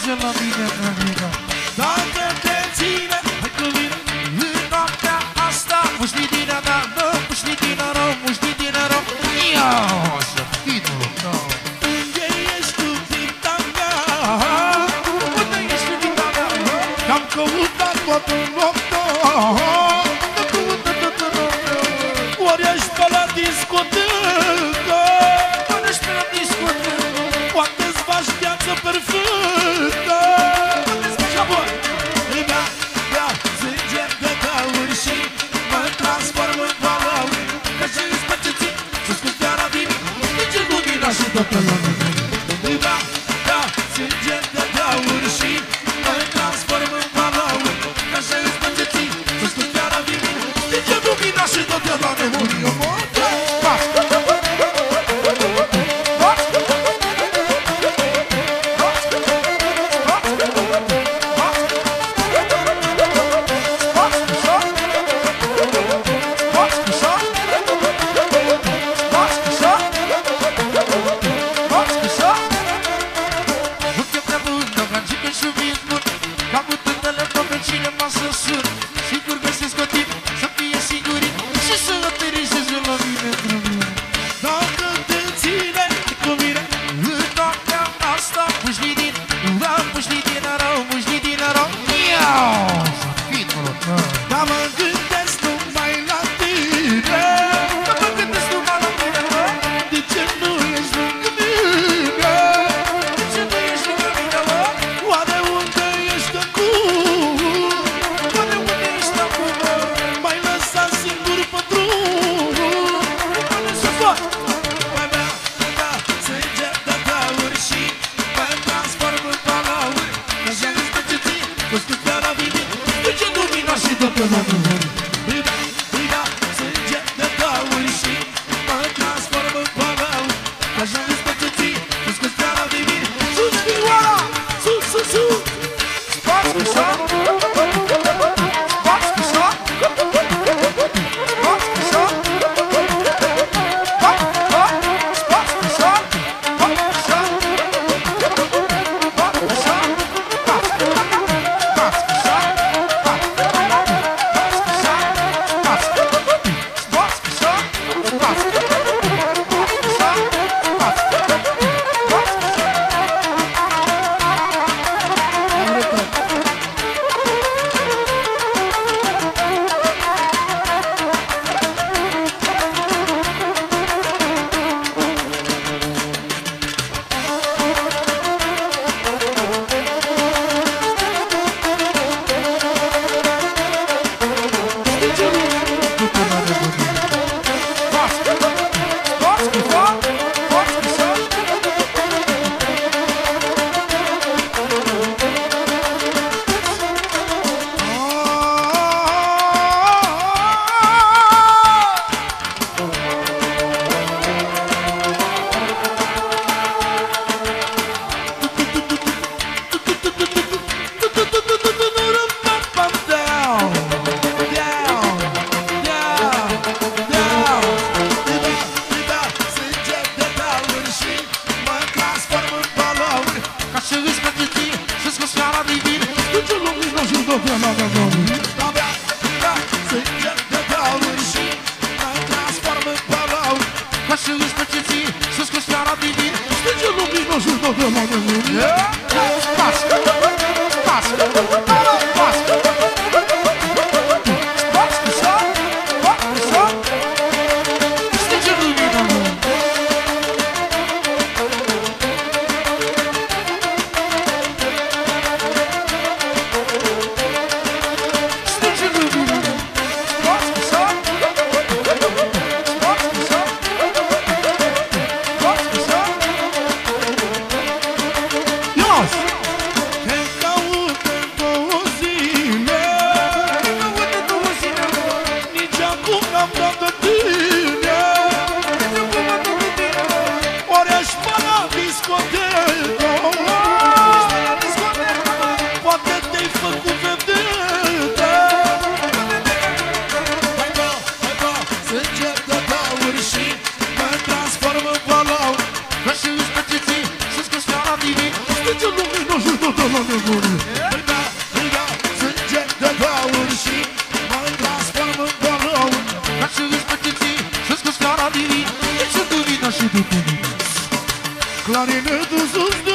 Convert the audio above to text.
trezesc la mine, dragă. Dacă te ține, hai cu mine în noaptea asta. Mușnitina ta, mă, mușnitina rău, mușnitina rău. Iau, să fii tu, rău. Unde ești tu, iubita mea? Unde ești tu, iubita mea? Te-am căutat toată noaptea. Te-am căutat toată noaptea. Ori ești pe la discotecă, ori ești pe la discotecă. Poate-ți faci viață perfectă. Poate-ți faci apoi. Bea sânge de tauri și mă transform în balaur. Că și-ți place ție să scuți fiara din nici lumina și toată lumea. Bea sânge de tauri și mă transform în balaur. Că și-ți place ție să scuți fiara din nici lumina și toată lumea. Clarinetul sus